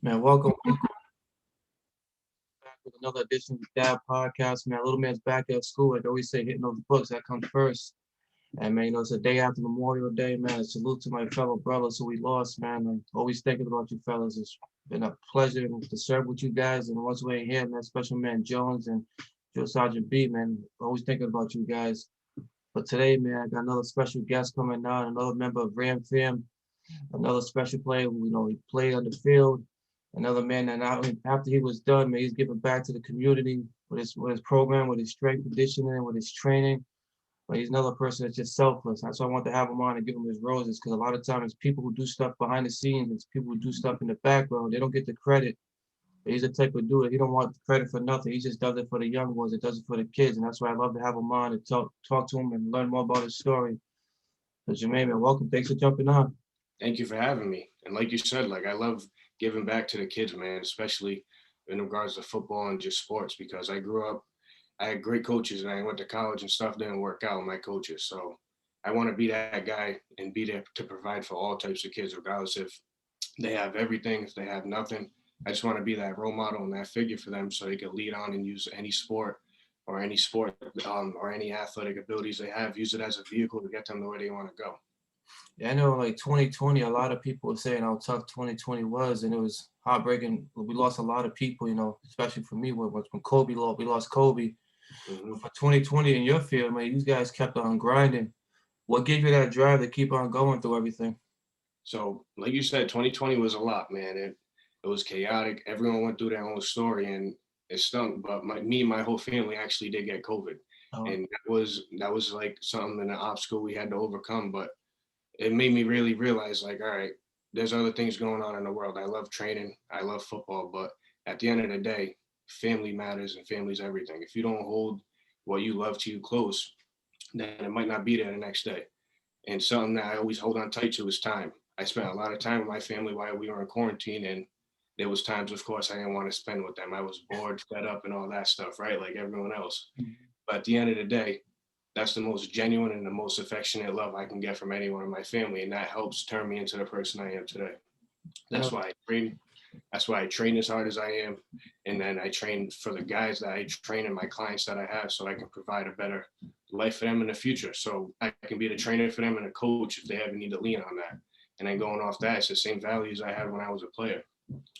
Man, welcome back with another edition of the Dad Podcast. Man, little man's back at school. Like I always say, hitting those books, that comes first. And man, it's a day after Memorial Day, man. A salute to my fellow brothers who we lost, man. I'm always thinking about you fellas. It's been a pleasure to serve with you guys. And once we're here, man, Special Man Jones and Joe Sergeant B, man, always thinking about you guys. But today, man, I got another special guest coming on, another member of Ram Fam, another special player who, he played on the field. Another man that not only after he was done, man, he's giving back to the community with his program, with his strength conditioning, with his training. But he's another person that's just selfless. That's why I want to have him on and give him his roses, because a lot of times people who do stuff behind the scenes, it's people who do stuff in the background, they don't get the credit. But he's the type of dude, he don't want credit for nothing. He just does it for the young ones. He does it for the kids. And that's why I love to have him on and talk to him and learn more about his story. So Jermaine, man, welcome. Thanks for jumping on. Thank you for having me. And like you said, I love giving back to the kids, man, especially in regards to football and just sports, because I grew up, I had great coaches and I went to college and stuff didn't work out with my coaches. So I want to be that guy and be there to provide for all types of kids, regardless if they have everything, if they have nothing. I just want to be that role model and that figure for them so they can lead on and use any sport or any athletic abilities they have, use it as a vehicle to get them to where they want to go. Yeah, I know like 2020, a lot of people were saying how tough 2020 was, and it was heartbreaking. We lost a lot of people, especially for me when Kobe lost, we lost Kobe. Mhm. But for 2020 in your field, man, you guys kept on grinding. What gave you that drive to keep on going through everything? So, like you said, 2020 was a lot, man. It was chaotic. Everyone went through their own story, and it stunk. But me and my whole family actually did get COVID, Uh, and that was like something an obstacle we had to overcome. But it made me really realize, like, all right, there's other things going on in the world. I love training, I love football, but at the end of the day, family matters, and family's everything. If you don't hold what you love to you close, then it might not be there the next day. And something that I always hold on tight to is time. I spent a lot of time with my family while we were in quarantine, and there was times, of course, I didn't want to spend with them. I was bored, fed up, and all that stuff, right? Like everyone else. But at the end of the day, that's the most genuine and the most affectionate love I can get from anyone in my family, and that helps turn me into the person I am today. I That's know, why I train. That's why I train as hard as I am, and then I train for the guys that I train and my clients that I have, so I can provide a better life for them in the future. So I can be the trainer for them and a coach if they ever need to lean on that. And then going off that, it's the same values I had when I was a player.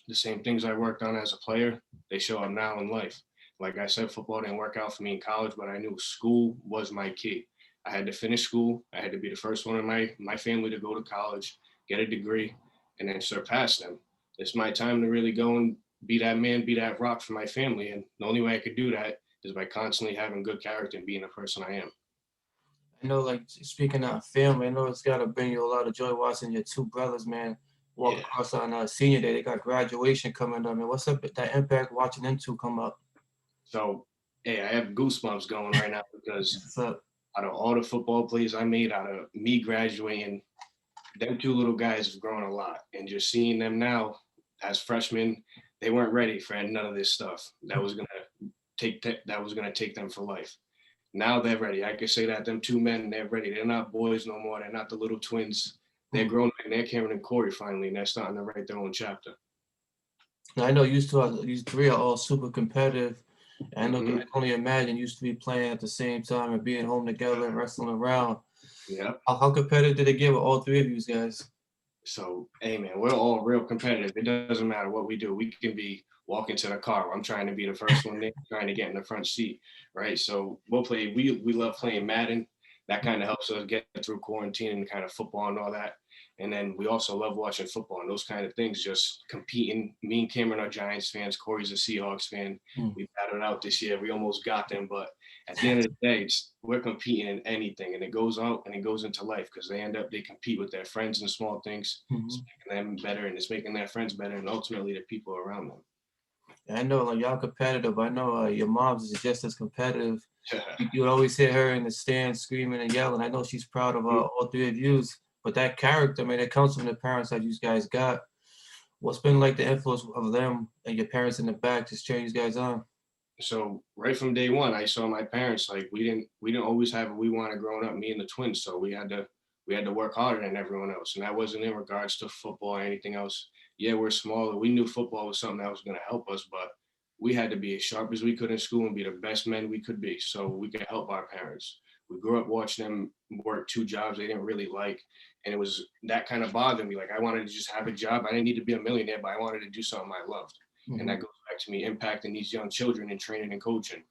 The same things I worked on as a player, they show up now in life. Like I said, football didn't work out for me in college, but I knew school was my key. I had to finish school. I had to be the first one in my family to go to college, get a degree, and then surpass them. It's my time to really go and be that man, be that rock for my family. And the only way I could do that is by constantly having good character and being the person I am. like speaking of family, I know it's got to bring you a lot of joy watching your two brothers, man, walk Yeah. across on senior day. They got graduation coming up, man. What's up with that impact watching them two come up? So, hey, I have goosebumps going right now because What's up? out of all the football plays I made, out of me graduating, them two little guys have grown a lot. And just seeing them now as freshmen, they weren't ready for none of this stuff that was gonna take them for life. Now they're ready. I can say that them two men, they're ready. They're not boys no more. They're not the little twins. They're grown men. They're Cameron and Corey finally, and they're starting to write their own chapter. I know you three are all super competitive. I know I Hmm. can only imagine you used to be playing at the same time and being home together and wrestling around. Yeah. How competitive did it get with all three of you guys? So, hey man, we're all real competitive. It doesn't matter what we do. We can be walking to the car. I'm trying to be the first one there, trying to get in the front seat, right? So we'll play. We love playing Madden. That kind of helps us get through quarantine and kind of football and all that. And then we also love watching football and those kind of things. Just competing. Me and Cameron are Giants fans. Corey's a Seahawks fan. Hmm. We battled out this year. We almost got them, but at the end of the day, we're competing in anything, and it goes out and it goes into life because they compete with their friends in small things. Hmm. It's making them better, and it's making their friends better, and ultimately the people around them. I know like y'all competitive. I know your mom's is just as competitive. Yeah. You would always hear her in the stands screaming and yelling. I know she's proud of all three of yous, but that character, man, it comes from the parents that you guys got. What's been like the influence of them and your parents in the back just cheering you guys on? So right from day one, I saw my parents like we didn't always have what we wanted growing up, me and the twins. So we had to work harder than everyone else, and that wasn't in regards to football or anything else. yeah, we're smaller. We knew football was something that was going to help us, but we had to be as sharp as we could in school and be the best men we could be so we could help our parents. We grew up watching them work two jobs they didn't really like. And it was that kind of bothered me. Like I wanted to just have a job. I didn't need to be a millionaire, but I wanted to do something I loved. And Mhm. that goes back to me impacting these young children and training and coaching.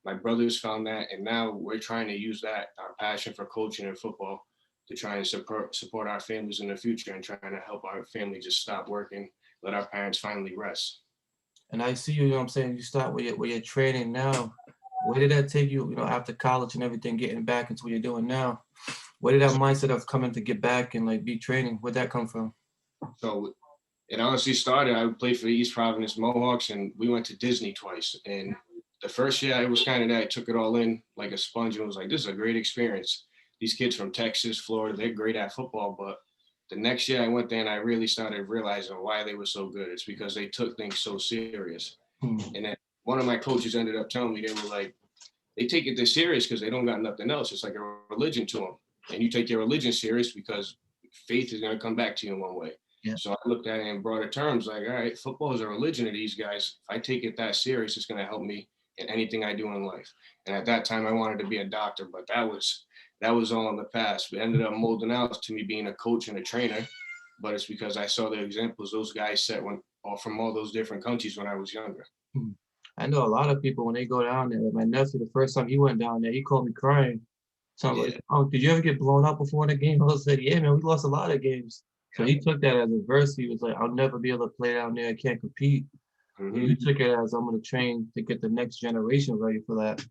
My brothers found that, and now we're trying to use that, our passion for coaching and football, to try and support our families in the future and trying to help our family just stop working, let our parents finally rest. And I see you, you know what I'm saying, you start where you're training now. Where did that take you, after college and everything, getting back into what you're doing now? Where did that mindset of coming to get back and like be training, where'd that come from? So it honestly started. I played for the East Providence Mohawks, and we went to Disney twice. And the first year, it was kind of that I took it all in like a sponge and was like, "This is a great experience." These kids from Texas, Florida, they're great at football. But the next year, I went there and I really started realizing why they were so good. It's because they took things so serious. Hmm. And then one of my coaches ended up telling me they were like, they take it this serious because they don't got nothing else. It's like a religion to them, and you take your religion serious because faith is going to come back to you in one way. Yeah. So I looked at it in broader terms, like, all right, football is a religion to these guys. If I take it that serious, it's going to help me in anything I do in life. And at that time, I wanted to be a doctor, but that was all in the past. It ended up molding out to me being a coach and a trainer, but it's because I saw the examples those guys set when all from all those different countries when I was younger. Hmm. I know a lot of people when they go down there. Like my nephew, the first time he went down there, he called me crying. So I'm like, Yeah, "Oh, did you ever get blown up before in a game?" I said, "Yeah, man, we lost a lot of games." So yeah. he took that as adversity. He was like, "I'll never be able to play down there. I can't compete." But Hmm. you took it as I'm going to train to get the next generation ready for that.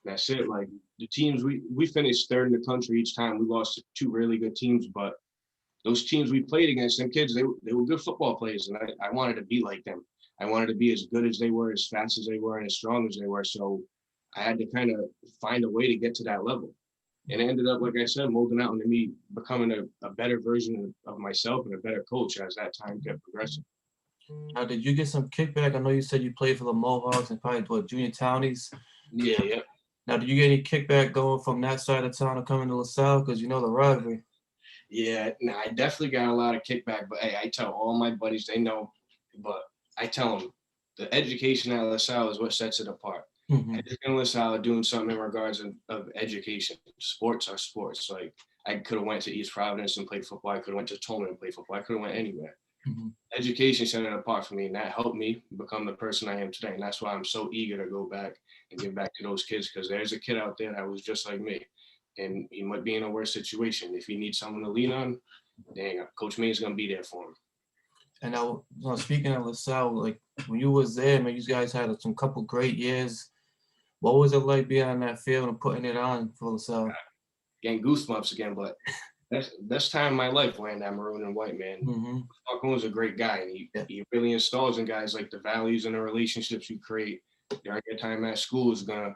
That's it. Like the teams we finished third in the country each time. We lost to two really good teams, but those teams we played against, them kids, they were good football players, and I wanted to be like them. I wanted to be as good as they were, as fast as they were, and as strong as they were. So I had to kind of find a way to get to that level. And it ended up, like I said, molding out into me becoming a better version of myself and a better coach as that time kept progressing. Now, did you get some kickback? I know you said you played for the Mohawks and probably what junior townies. Yeah, yeah. Now, did you get any kickback going from that side of town to coming to LaSalle? Because you know the rivalry. Yeah, no, I definitely got a lot of kickback, but hey, I tell all my buddies, they know, but I tell them the education at LaSalle is what sets it apart. Hmm. Education at LaSalle are doing something in regards of education. Sports are sports. Like I could have went to East Providence and played football. I could have went to Tolman and played football. I could have went anywhere. Hmm. Education set it apart for me, and that helped me become the person I am today. And that's why I'm so eager to go back and give back to those kids because there's a kid out there that was just like me, and he might be in a worse situation. If he needs someone to lean on, dang, Coach Maine's gonna be there for him. And now, speaking of LaSalle, like when you was there, man, you guys had some couple great years. What was it like being on that field and putting it on for LaSalle? Getting goosebumps again, but that's time in my life wearing that maroon and white, man. Hmm. Falcone's a great guy, and Yeah. he really installs in guys like the values and the relationships you create during your time at school is gonna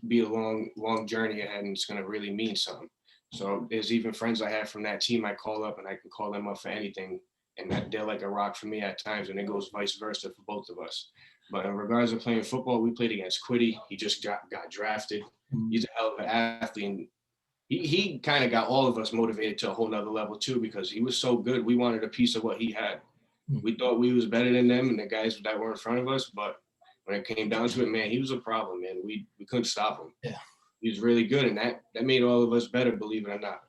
be a long journey ahead, and it's gonna really mean something. So there's even friends I have from that team I call up, and I can call them up for anything, and that they're like a rock for me at times, and it goes vice versa for both of us. But in regards to playing football, we played against Quiddy. He just got drafted. Mhm. He's a hell of an athlete, and he kind of got all of us motivated to a whole nother level too because he was so good. We wanted a piece of what he had. We thought we was better than them and the guys that were in front of us, but when it came down to it, man, he was a problem, man. We couldn't stop him. Yeah. He was really good, and that made all of us better, believe it or not.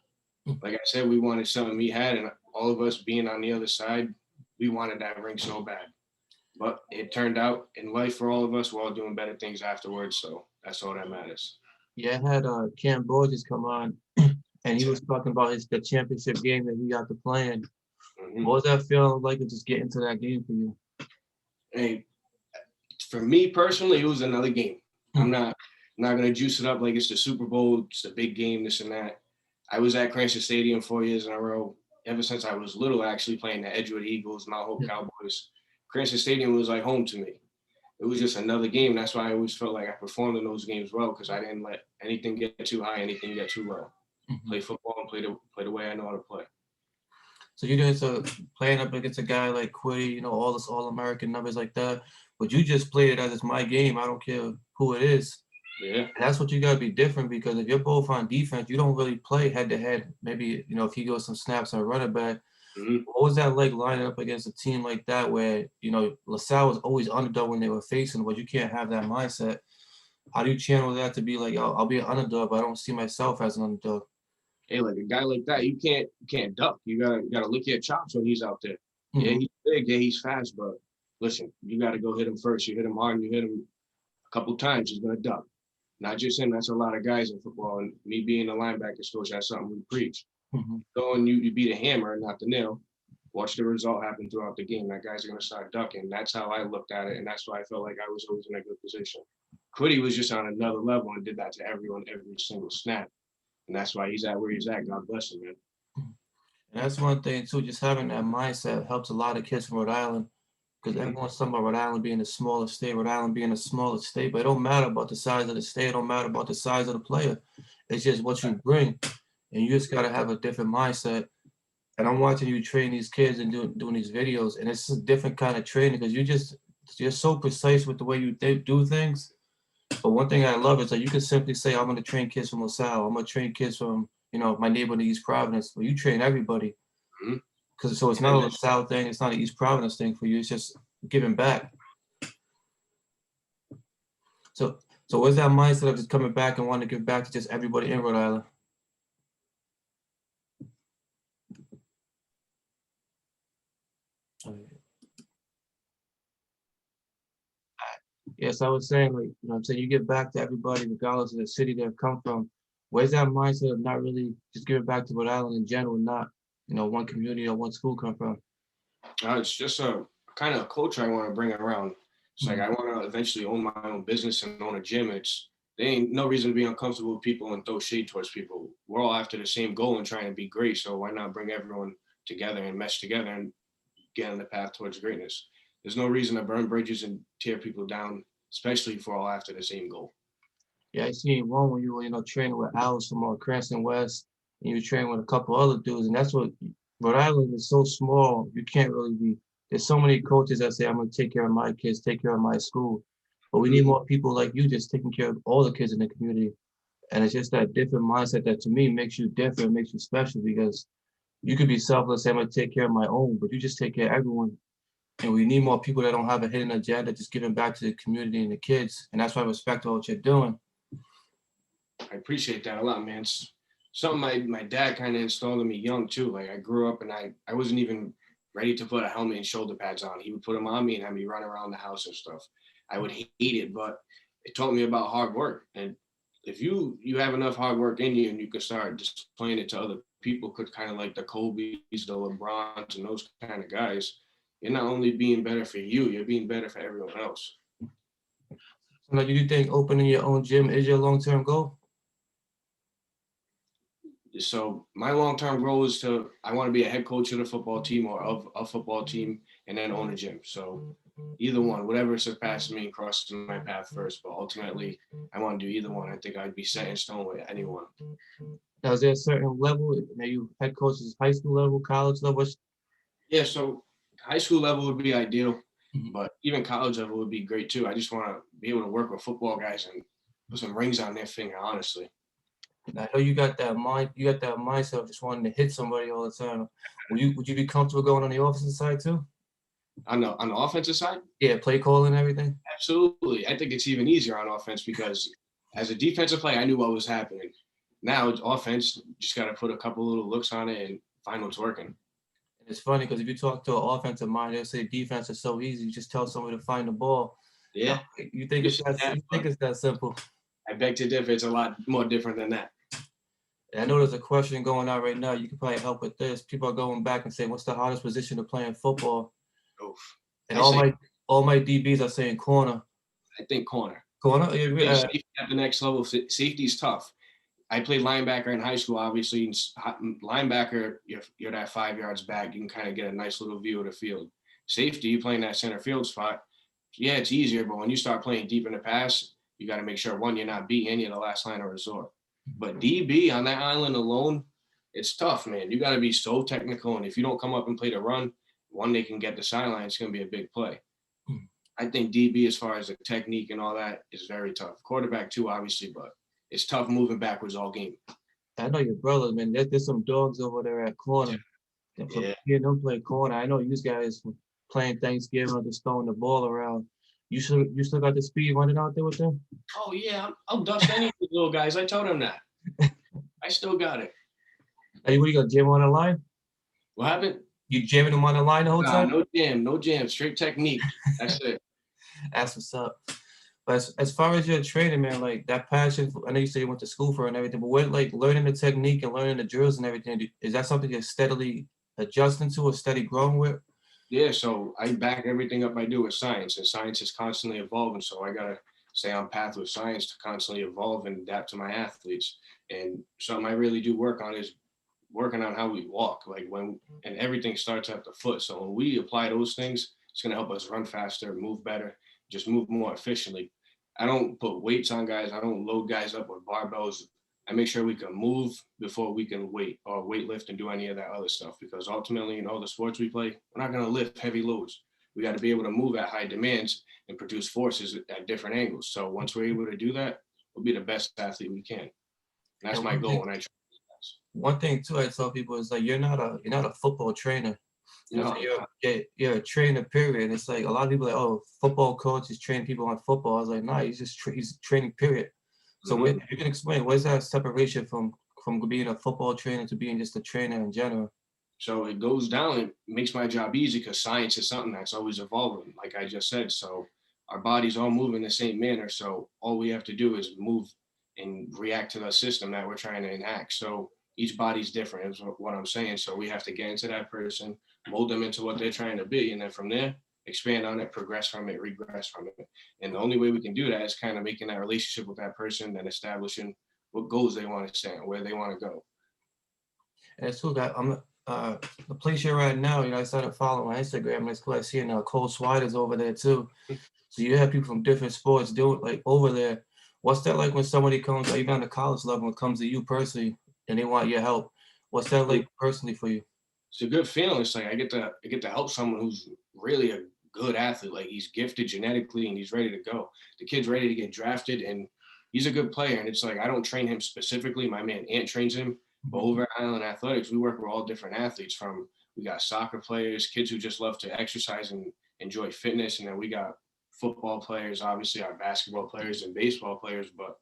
Like I said, we wanted something he had, and all of us being on the other side, we wanted that ring so bad. But it turned out in life for all of us, we're all doing better things afterwards, so that's all that matters. Yeah, I had Cam Borges come on, and he was talking about the championship game that he got to playing. Mhm. What was that feeling like to just get into that game for you? Hey, for me personally, it was another game. I'm Hmm. not gonna juice it up like it's the Super Bowl, it's a big game, this and that. I was at Cranston Stadium 4 years in a row. Ever since I was little, actually playing the Edgewood Eagles, Mount Hope Yeah. Cowboys. Cranston Stadium was like home to me. It was just another game. That's why I always felt like I performed in those games well because I didn't let anything get too high, anything get too low. Hmm. Play football and play the way I know how to play. So you're doing so playing up against a guy like Quiddy, all this All American numbers like that, but you just played it as it's my game. I don't care who it is. Yeah. And that's what you gotta be different because if you're both on defense, you don't really play head to head. Maybe if he goes some snaps on running back, Mhm. What was that like lining up against a team like that where, you know, LaSalle was always underdog when they were facing, but you can't have that mindset. How do you channel that to be like, "Yo, I'll be an underdog, but I don't see myself as an underdog." Hey, like a guy like that, you can't duck. You gotta lick your chops when he's out there. Yeah, Mhm, he's big. Yeah, he's fast. But listen, you gotta go hit him first. You hit him hard, and you hit him a couple times. He's gonna duck. Not just him. That's a lot of guys in football. And me being a linebacker coach, that's something we preach. mhm. Go and you beat a hammer, not the nail. Watch the result happen throughout the game. That guy's gonna start ducking. That's how I looked at it, and that's why I felt like I was always in a good position. Quiddy was just on another level and did that to everyone every single snap. And that's why he's at where he's at. God bless him, man. And that's one thing too, just having that mindset helps a lot of kids from Rhode Island because Mhm. everyone's talking about Rhode Island being a smaller state, Rhode Island being a smaller state, but it don't matter about the size of the state, it don't matter about the size of the player. It's just what you bring. And you just gotta have a different mindset. And I'm watching you train these kids and doing these videos, and it's a different kind of training because you're so precise with the way you do things. But one thing I love is that you can simply say, I'm gonna train kids from LaSalle, I'm gonna train kids from, you know, my neighborhood in East Providence. Well, you train everybody. Mhm. Cause so it's not And a LaSalle thing, it's not an East Providence thing for you, it's just giving back. So so where's that mindset of just coming back and wanting to give back to just everybody in Rhode Island? Yes, I was saying, like, you know what I'm saying, you give back to everybody regardless of the city they've come from. Where's that mindset of not really just giving back to Rhode Island in general, not, you know, one community or one school come from? it's just a kind of culture I want to bring around. It's like Mhm. I want to eventually own my own business and own a gym. It's there ain't no reason to be uncomfortable with people and throw shade towards people. We're all after the same goal and trying to be great. So why not bring everyone together and mesh together and get on the path towards greatness? There's no reason to burn bridges and tear people down, especially if we're all after the same goal. Yeah, I seen one when you were, you know, training with Alice from Cranston West, and you were training with a couple other dudes, and that's what Rhode Island is so small, you can't really be. There's so many coaches that say, I'm gonna take care of my kids, take care of my school. But we need Mhm. more people like you just taking care of all the kids in the community. And it's just that different mindset that to me makes you different, makes you special because you could be selfless, say, I'm gonna take care of my own, but you just take care of everyone. And we need more people that don't have a hidden agenda, just giving back to the community and the kids. And that's why I respect all what you're doing. I appreciate that a lot, man. It's something my dad kind of installed in me young too. Like I grew up and I wasn't even ready to put a helmet and shoulder pads on. He would put them on me and have me run around the house and stuff. I would hate it, but it taught me about hard work. And if you have enough hard work in you and you can start displaying it to other people, could kind of like the Kobe's, the LeBrons, and those kind of guys, you're not only being better for you, you're being better for everyone else. So now, do you think opening your own gym is your long-term goal? So my long-term goal is to I want to be a head coach of the football team or of a football team and then own a gym. So either one, whatever surpasses me and crosses my path first. But ultimately, I want to do either one. I think I'd be set in stone with anyone. Now, is there a certain level? Are you head coaches, high school level, college level? Yeah, so high school level would be ideal, Mhm. but even college level would be great too. I just want to be able to work with football guys and put some rings on their finger, honestly. I know you got that mind. You got that mindset of just wanting to hit somebody all the time. Would you be comfortable going on the offensive side too? On the offensive side, Yeah, play call and everything. absolutely. I think it's even easier on offense because as a defensive player, I knew what was happening. Now it's offense, just got to put a couple little looks on it and find what's working. And it's funny because if you talk to an offensive mind, they'll say defense is so easy. You just tell somebody to find the ball. Yeah, You think you it's said that? that, You think but it's that simple? I beg to differ. It's a lot more different than that. And I know there's a question going on right now. You could probably help with this. People are going back and saying, "What's the hardest position to play in football?" Oof. And I say, all my DBs are saying corner. I think corner. Corner. Play safety at the next level. Safety's tough. I played linebacker in high school. Obviously, linebacker, you're that 5 yards back. You can kind of get a nice little view of the field. Safety, you playing that center field spot. Yeah, it's easier, but when you start playing deep in the pass, you got to make sure one, you're not beat, and you're the last line of resort. But DB on that island alone, it's tough, man. You got to be so technical, and if you don't come up and play the run, one, they can get the sideline. It's going to be a big play. I think DB, as far as the technique and all that, is very tough. Quarterback too, obviously, but it's tough moving backwards all game. I know your brother, man. There's some dogs over there at corner. From Yeah. seeing them play corner, I know you guys from playing Thanksgiving or just throwing the ball around. You still got the speed running out there with them? Oh yeah, I'll dust any of these little guys. I told him that. I still got it. Hey, what you got, jam on the line? What happened? You jamming them on the line the whole Nah, time? no jam, straight technique. That's it. That's what's up. But as far as your training, man, like that passion, I know you say you went to school for it and everything, but what, like learning the technique and learning the drills and everything, is that something you're steadily adjusting to or steady growing with? Yeah, so I back everything up I do with science, and science is constantly evolving. So I gotta stay on path with science to constantly evolve and adapt to my athletes. And something I really do work on is working on how we walk, like when and everything starts at the foot. So when we apply those things, it's gonna help us run faster, move better, just move more efficiently. I don't put weights on guys. I don't load guys up with barbells. I make sure we can move before we can weight or weight lift and do any of that other stuff. Because ultimately, in all the sports we play, we're not going to lift heavy loads. We got to be able to move at high demands and produce forces at different angles. So once we're able to do that, we'll be the best athlete we can. And that's And my goal when I train guys. one thing too, I tell people is like you're not a football trainer. You know, No, you're a trainer, period. It's like a lot of people are like, oh, football coach is training people on football. I was like, nah, he's training, period. So mhm. if you can explain, what is that separation from being a football trainer to being just a trainer in general? So it goes down. It makes my job easy because science is something that's always evolving, like I just said. So our bodies all move in the same manner. So all we have to do is move and react to the system that we're trying to enact. So each body's different, is what I'm saying. So we have to get into that person, mold them into what they're trying to be, and then from there, expand on it, progress from it, regress from it. And the only way we can do that is kind of making that relationship with that person, then establishing what goals they want to set and where they want to go. And it's cool that the place you're at now, I started following on Instagram, and it's cool. I see Cole Swider's over there too. So you have people from different sports doing like over there. What's that like when somebody comes, or even on the college level, when it comes to you personally, and they want your help? What's that like personally for you? It's a good feeling. It's like I get to help someone who's really a good athlete. Like he's gifted genetically and he's ready to go. The kid's ready to get drafted and he's a good player. And it's like I don't train him specifically. My man Ant trains him. But over at Island Athletics, we work with all different athletes. From we got soccer players, kids who just love to exercise and enjoy fitness, and then we got football players, obviously our basketball players and baseball players. But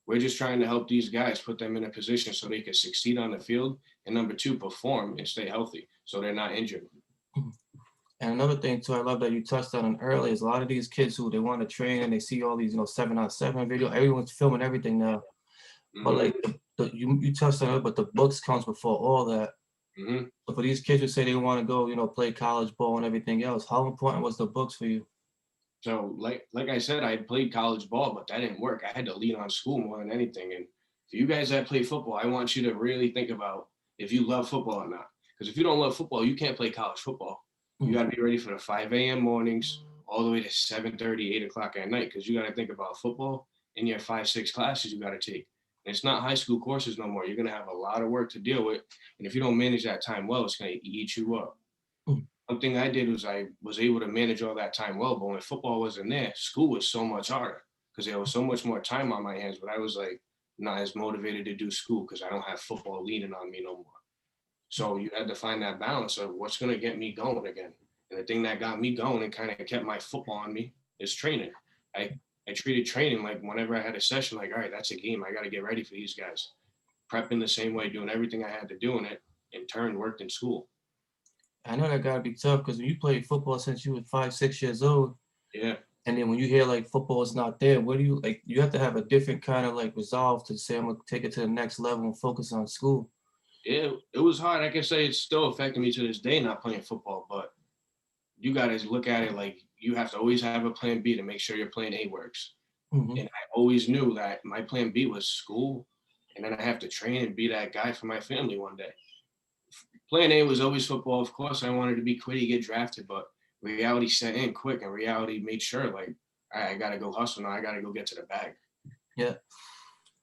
we're just trying to help these guys, put them in a position so they can succeed on the field, and number two, perform and stay healthy so they're not injured. And another thing too, I love that you touched on it earlier, is a lot of these kids who they want to train and they see all these 7-on-7 video. Everyone's filming everything now. But Hmm. like you touched on it, but the books comes before all that. Hmm. So for these kids who say they want to go, play college ball and everything else, how important was the books for you? So like I said, I played college ball, but that didn't work. I had to lean on school more than anything. And for you guys that play football, I want you to really think about if you love football or not. Because if you don't love football, you can't play college football. You Mm. got to be ready for the 5 a.m. mornings all the way to 7:30, 8 o'clock at night. Because you got to think about football in your 5, 6 classes you got to take. And it's not high school courses no more. You're gonna have a lot of work to deal with, and if you don't manage that time well, it's gonna eat you up. Mm. One thing I did was I was able to manage all that time well, but when football wasn't there, school was so much harder because there was so much more time on my hands. But I was like not as motivated to do school because I don't have football leaning on me no more. So you had to find that balance of what's going to get me going again. And the thing that got me going and kind of kept my football on me is training. I, I treated training like whenever I had a session, like, all right, that's a game. I got to get ready for these guys. Prepping the same way, doing everything I had to do in it, in turn worked in school. I know that gotta be tough because when you played football since you were 5, 6 years old, Yeah. and then when you hear like football is not there, what do you like? You have to have a different kind of like resolve to say I'm gonna take it to the next level and focus on school. Yeah, it was hard. I can say it's still affecting me to this day not playing football, but you got to look at it like you have to always have a plan B to make sure your plan A works. Hmm. And I always knew that my plan B was school, and then I have to train and be that guy for my family one day. Plan A was always football. Of course, I wanted to be Quiddy, get drafted, but reality set in quick, and reality made sure, like, all right, I got to go hustle now. I got to go get to the bag. Yeah.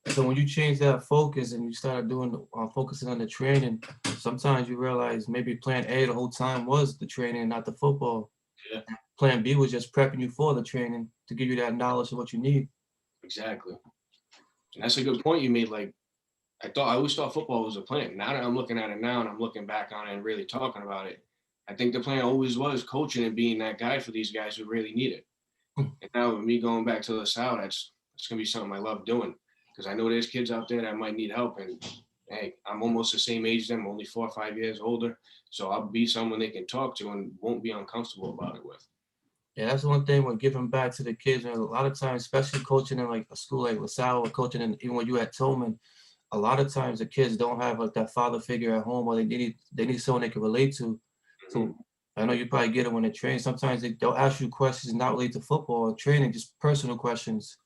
So when you change that focus and you started doing focusing on the training, sometimes you realize maybe plan A the whole time was the training and not the football. Yeah, Plan B was just prepping you for the training to give you that knowledge of what you need. exactly. And that's a good point you made. Like, I always thought football was a plan. Now that I'm looking at it now and I'm looking back on it and really talking about it, I think the plan always was coaching and being that guy for these guys who really need it. And now with me going back to LaSalle, that's gonna be something I love doing because I know there's kids out there that might need help. And hey, I'm almost the same age as them, only 4 or 5 years older. So I'll be someone they can talk to and won't be uncomfortable about it with. Yeah, that's one thing with giving back to the kids. And a lot of times, especially coaching in like a school like LaSalle or coaching in even when you at Tolman, a lot of times the kids don't have like that father figure at home, or they need someone they can relate to. Mhm. So I know you probably get it when they train. Sometimes they'll ask you questions not related to football or training, just personal questions.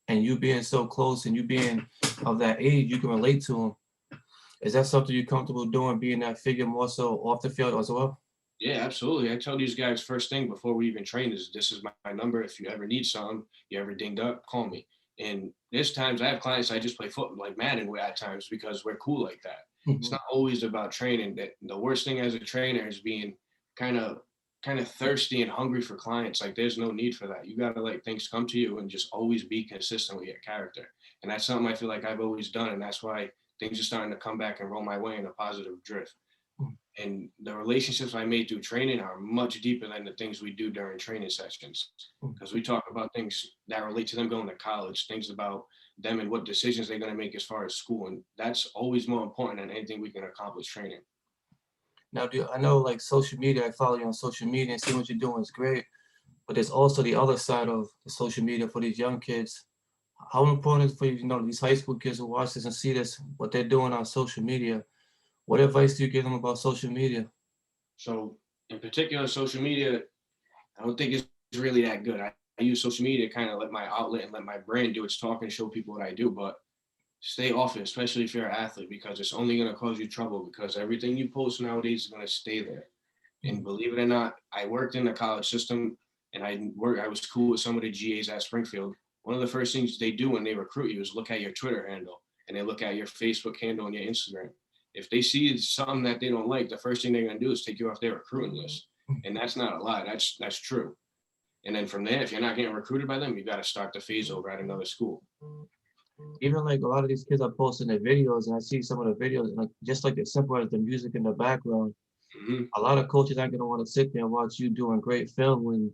And you being so close and you being of that age, you can relate to them. Is that something you're comfortable doing, being that figure more so off the field as well? Yeah, absolutely. I tell these guys first thing before we even train is this is my number. If you ever need something, you ever dinged up, call me. And there's times I have clients I just play football like Madden with at times because we're cool like that. It's Mhm. not always about training. That the worst thing as a trainer is being kind of kind of thirsty and hungry for clients. Like there's no need for that. You gotta let things come to you and just always be consistent with your character. And that's something I feel like I've always done. And that's why things are starting to come back and roll my way in a positive drift. And the relationships I made through training are much deeper than the things we do during training sessions. Because we talk about things that relate to them going to college, things about them and what decisions they're going to make as far as school. And that's always more important than anything we can accomplish training. Now, I know like social media, I follow you on social media and see what you're doing is great, but there's also the other side of the social media for these young kids. How important is it for you, these high school kids who watch this and see this, what they're doing on social media? What advice do you give them about social media? So, in particular, social media, I don't think it's really that good. I use social media to kind of let my outlet and let my brain do its talk and show people what I do. But stay off it, especially if you're an athlete, because it's only going to cause you trouble because everything you post nowadays is going to stay there. And Mhm. believe it or not, I worked in the college system and I was cool with some of the GAs at Springfield. One of the first things they do when they recruit you is look at your Twitter handle and they look at your Facebook handle and your Instagram. If they see something that they don't like, the first thing they're going to do is take you off their recruiting list. And that's not a lie. That's true. And then from there, if you're not getting recruited by them, you got to start the phase over at another school. Even like a lot of these kids are posting their videos, and I see some of the videos, and like just like as simple as the music in the background, Mhm. a lot of coaches aren't gonna want to sit there and watch you doing great film when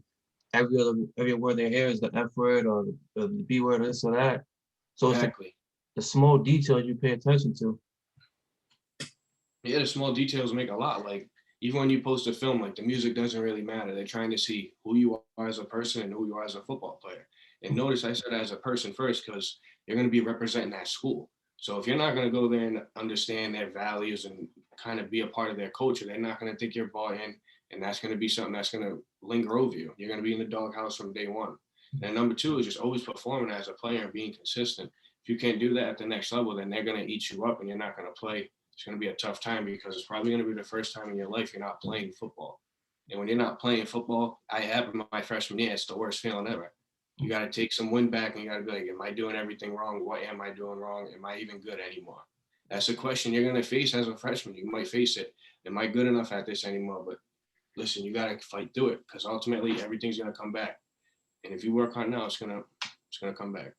every word they hear is the F word or the B word or this or that. So it's Exactly. the small details you pay attention to. Yeah, the small details make a lot. Like even when you post a film, like the music doesn't really matter. They're trying to see who you are as a person and who you are as a football player. And notice I said as a person first because you're going to be representing that school. So if you're not going to go there and understand their values and kind of be a part of their culture, they're not going to think you're bought in, and that's going to be something that's going to linger over you. You're going to be in the doghouse from day one. And number two is just always performing as a player and being consistent. If you can't do that at the next level, then they're going to eat you up, and you're not going to play. It's going to be a tough time because it's probably going to be the first time in your life you're not playing football. And when you're not playing football, I happened my freshman year. It's the worst feeling ever. You got to take some wind back and you got to be like, am I doing everything wrong? What am I doing wrong? Am I even good anymore? That's a question you're going to face as a freshman. You might face it. Am I good enough at this anymore? But listen, you got to fight through it because ultimately everything's going to come back. And if you work hard now, it's gonna come back.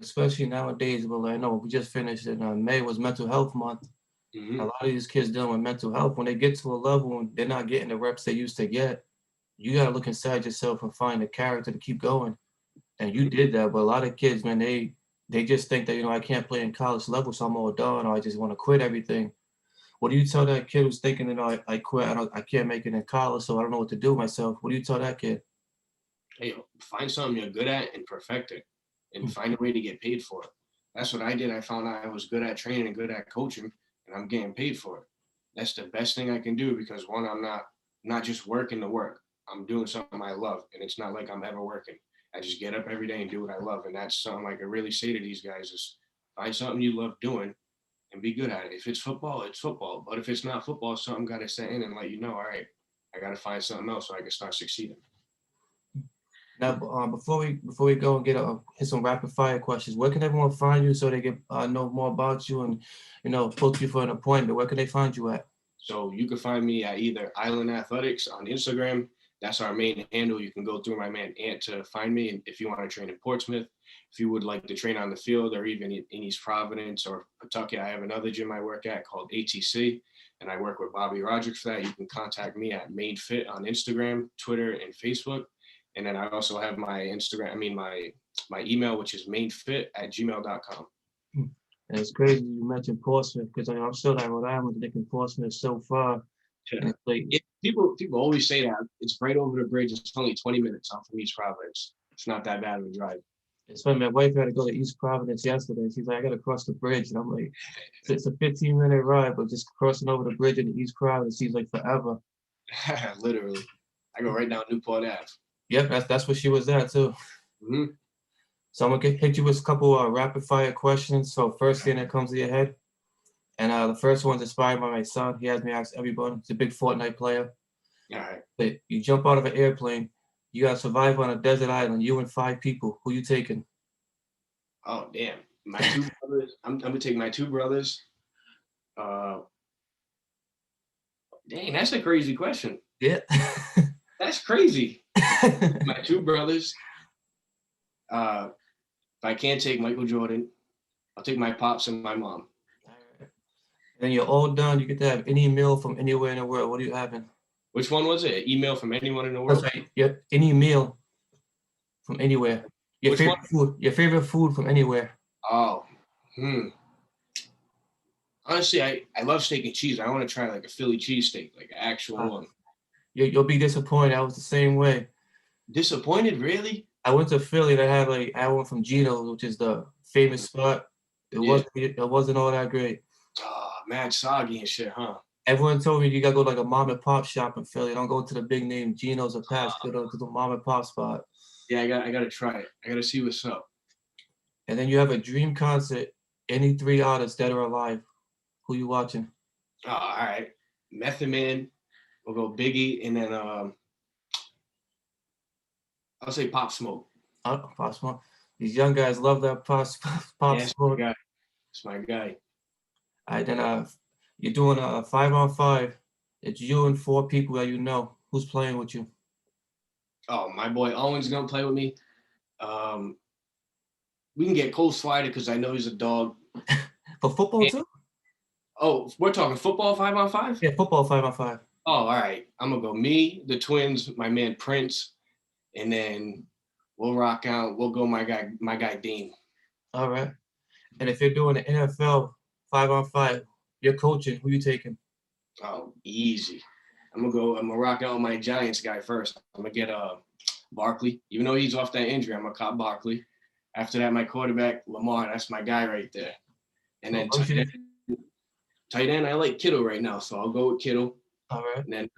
Especially nowadays, well, I know we just finished in May was Mental Health Month. A Hmm. lot of these kids dealing with mental health, when they get to a level and they're not getting the reps they used to get, you gotta look inside yourself and find the character to keep going. And you did that, but a lot of kids, man, they just think that, I can't play in college level, so I'm all done, or I just want to quit everything. What do you tell that kid who's thinking, I quit, I can't make it in college, so I don't know what to do with myself? What do you tell that kid? Hey, find something you're good at and perfect it, and find a way to get paid for it. That's what I did. I found out I was good at training and good at coaching, and I'm getting paid for it. That's the best thing I can do because one, I'm not just working to work. I'm doing something I love, and it's not like I'm ever working. I just get up every day and do what I love, and that's something I can really say to these guys is find something you love doing and be good at it. If it's football, it's football. But if it's not football, something got to set in and let you know, all right, I got to find something else so I can start succeeding. Now, before we go and hit some rapid fire questions, where can everyone find you so they can know more about you and book you for an appointment? Where can they find you at? So you can find me at either Island Athletics on Instagram. That's our main handle. You can go through my man Ant to find me. And if you want to train in Portsmouth, if you would like to train on the field or even in East Providence or Pawtucket, I have another gym I work at called ATC, and I work with Bobby Roderick for that. You can contact me at Maine Fit on Instagram, Twitter, and Facebook. And then I also have my Instagram, my email, which is mainfit@gmail.com. And it's crazy you mentioned Portsmouth because I'm still at Rhode Island, thinking Portsmouth is so far. And it's like, People always say that it's right over the bridge. It's only 20 minutes out from East Providence. It's not that bad of a drive. it's funny, my wife had to go to East Providence yesterday. She's like, I gotta cross the bridge. And I'm like, it's a 15-minute ride, but just crossing over the bridge into East Providence seems like forever. Literally. I go right down Newport Ave. Yep, that's where she was at too. Mm-hmm. So I'm gonna hit you with a couple rapid fire questions. So first thing that comes to your head, and the first one's inspired by my son. He has me ask everyone. He's a big Fortnite player. All right. But you jump out of an airplane, you gotta survive on a desert island. You and 5 people. Who you taking? Oh damn. My 2 brothers. I'm gonna take my 2 brothers. Dang, that's a crazy question. Yeah. That's crazy. My 2 brothers. If I can't take Michael Jordan, I'll take my pops and my mom. And you're all done. You get to have any meal from anywhere in the world. What are you having? Which one was it? An email from anyone in the world? That's right. Yep. Any meal from anywhere. Your favorite food. Your favorite food from anywhere. Oh, honestly, I love steak and cheese. I want to try like a Philly cheesesteak, like an actual one. You'll be disappointed. I was the same way. Disappointed, really? I went to Philly. They had I went from Geno's, which is the famous spot. It wasn't all that great. Oh, mad soggy and shit, huh? Everyone told me you gotta go like a mom and pop shop in Philly. Don't go to the big name Geno's or Pat's. Go to the mom and pop spot. Yeah, I gotta try it. I gotta see what's up. And then you have a dream concert. Any 3 artists dead or alive. Who you watching? Oh, all right. Method Man. We'll go Biggie, and then I'll say Pop Smoke. Oh, Pop Smoke. These young guys love that Pop Smoke. It's my guy. All right, then you're doing a 5-on-5. It's you and 4 people that you know. Who's playing with you? Oh, my boy Owen's gonna play with me. We can get Cole Slider because I know he's a dog. For football too? Oh, we're talking football 5-on-5? Yeah, football 5-on-5. Oh, all right. I'm gonna go me, the twins, my man Prince, and then we'll rock out. We'll go my guy Dean. All right. And if you're doing the NFL 5-on-5, you're coaching. Who you taking? Oh, easy. I'm gonna rock out my Giants guy first. I'm gonna get Barkley. Even though he's off that injury, I'm gonna cop Barkley. After that, my quarterback, Lamar, that's my guy right there. And then tight end, I like Kittle right now, so I'll go with Kittle. All right. And then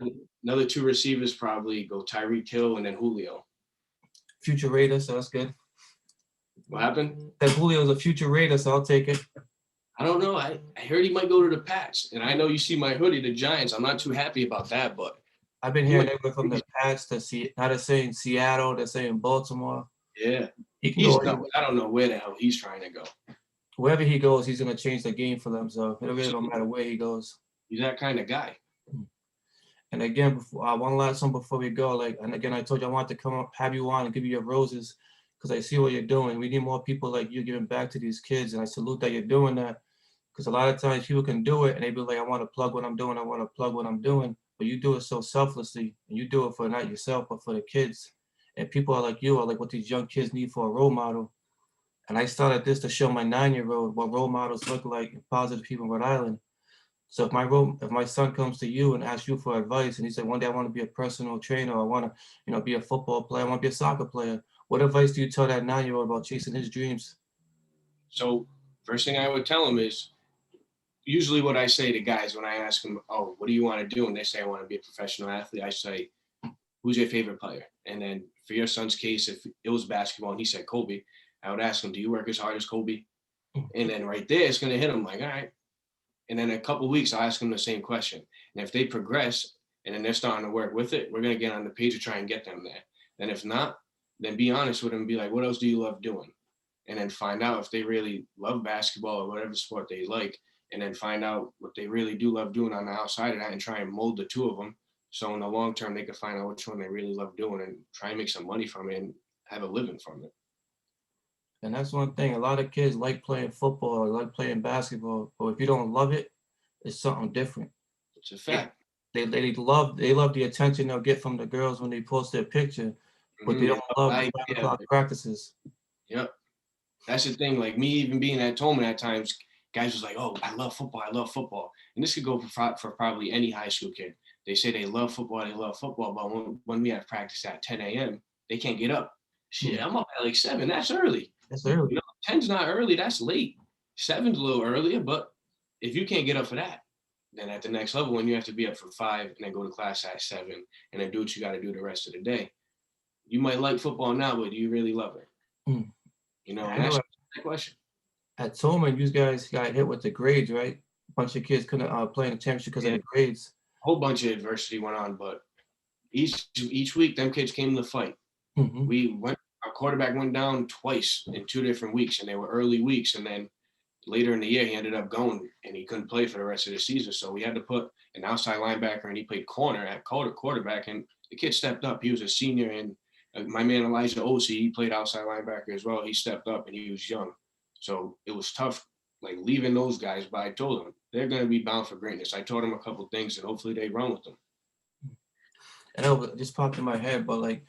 another 2 receivers, probably go Tyreek Hill and then Julio. Future Raider, so that's good. What happened? That Julio's a future Raider, so I'll take it. I don't know. I heard he might go to the Pats. And I know you see my hoodie, the Giants. I'm not too happy about that, but I've been hearing everywhere from the Pats to now they're saying Seattle, they're saying Baltimore. Yeah. He can go. I don't know where the hell he's trying to go. Wherever he goes, he's gonna change the game for them. So it really don't matter where he goes. He's that kind of guy. And again, before one last one before we go, and again, I told you I wanted to come up, have you on, and give you your roses because I see what you're doing. We need more people like you giving back to these kids, and I salute that you're doing that. Because a lot of times people can do it, and they be like, I want to plug what I'm doing. I want to plug what I'm doing. But you do it so selflessly, and you do it for not yourself, but for the kids. And people are like you, are like what these young kids need for a role model. And I started this to show my 9-year-old what role models look like and positive people in Rhode Island. So if my son comes to you and asks you for advice, and he said, one day I want to be a personal trainer, I want to, be a football player, I want to be a soccer player. What advice do you tell that 9-year-old about chasing his dreams? So first thing I would tell him is, usually what I say to guys when I ask them, oh, what do you want to do? And they say, I want to be a professional athlete. I say, who's your favorite player? And then for your son's case, if it was basketball and he said Kobe, I would ask him, do you work as hard as Kobe? And then right there, it's going to hit him like, all right. And then in a couple of weeks, I'll ask them the same question. And if they progress and then they're starting to work with it, we're going to get on the page to try and get them there. And if not, then be honest with them and be like, what else do you love doing? And then find out if they really love basketball or whatever sport they like. And then find out what they really do love doing on the outside of that and try and mold the 2 of them So in the long term, they can find out which one they really love doing and try and make some money from it and have a living from it. And that's one thing. A lot of kids like playing football or like playing basketball, but if you don't love it, it's something different. It's a They fact. they love the attention they'll get from the girls when they post their picture, but they They don't love love the the idea of 5 o'clock it. practices. Yep. That's the thing. Like me, even being at Tolman at times, guys was like, "Oh, I love football. I love football." And this could go for probably any high school kid. They say they love football. They love football, but when we have practice at 10 a.m., they can't get up. Shit, Mm, I'm up at like 7. That's early. that's You early. know, 10's not early. That's late. 7's a little earlier, but if you can't get up for that, then at the next level, when you have to be up for 5 and then go to class at 7 and then do what you got to do the rest of the day, you might like football now, but do you really love it? Mm. And I know that's the question. at Tolman, you guys got hit with the grades, right? A bunch of kids couldn't play in the championship because of Yeah, the grades. a whole bunch of adversity went on, but each week, them kids came to fight. Hmm. Our quarterback went down twice in 2 different weeks, and they were early weeks. And then later in the year, he ended up going and he couldn't play for the rest of the season. So we had to put an outside linebacker and he played corner at quarterback. And the kid stepped up. He was a senior, and my man Elijah Osei, he played outside linebacker as well. He stepped up and he was young. So it was tough, like leaving those guys. But I told them they're going to be bound for greatness. I taught them a couple things, and hopefully they run with them. I know it just popped in my head, but like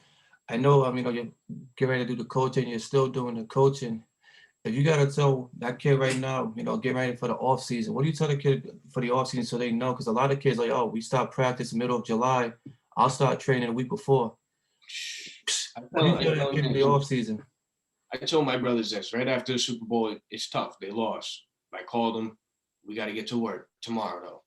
I know, you're getting ready to do the coaching, you're still doing the coaching. If you gotta tell that kid right now, get ready for the off season, what do you tell the kid for the off season so they know? Because a lot of kids like, oh, we start practice middle of July, I'll start training a week before. I What do you tell tell that them kid in that the too. off season? I told my brothers this right after the Super Bowl. It's tough. They lost. I called them. We got to get to work tomorrow,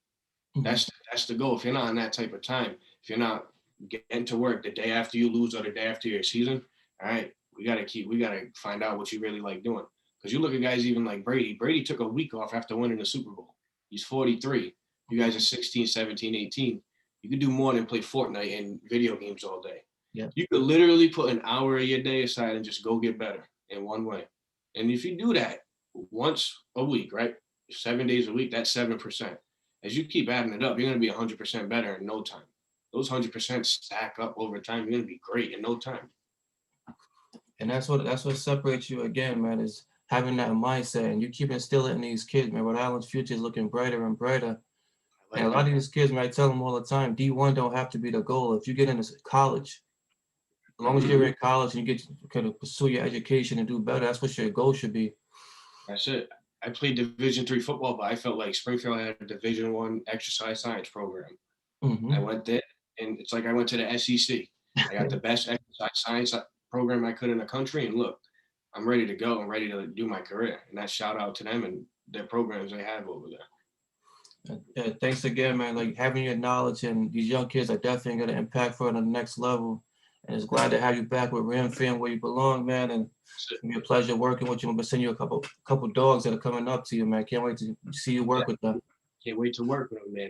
though. Mhm. That's the goal. If you're not on that type of time, if you're not getting to work the day after you lose or the day after your season, all right, we gotta find out what you really like doing. Because you look at guys even like Brady. Brady took a week off after winning the Super Bowl. He's 43. You guys are 16, 17, 18. You could do more than play Fortnite and video games all day. Yeah. You could literally put an hour of your day aside and just go get better in one way. And if you do that once a week, right? 7 days a week, that's 7%. As you keep adding it up, you're going to be 100% better in no time. Those 100% stack up over time. You're going to be great in no time. And that's what separates you again, man, is having that mindset and you keep instilling in these kids, man. Rhode Island's future is looking brighter and brighter. I And a like lot that. of these kids, man, I tell them all the time, D1 don't have to be the goal. If you get into college, as long as you're in college and you get to kind of pursue your education and do better, that's what your goal should be. That's it. I played Division III football, but I felt like Springfield had a Division I exercise science program. I Hmm. went there, and it's like I went to the SEC. I got the best exercise science program I could in the country, and look, I'm ready to go. I'm ready to do my career, and that shout out to them and their programs they have over there. Thanks again, man. Like having your knowledge and these young kids are definitely going to impact for on the next level. And it's glad to have you back with Ram Fam where you belong, man. And That's it's it. gonna be a pleasure working with you. I'm gonna send you a couple dogs that are coming up to you, man. Can't wait to see you Yeah, work with them. can't wait to work with them, man.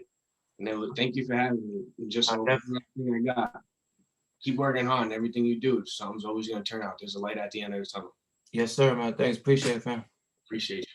And then look, thank you for having me. And just I so def- everything I got, keep working hard and everything you do. Something's always going to turn out. There's a light at the end of the tunnel. yes, sir, man. Thanks. Appreciate it, fam. Appreciate you.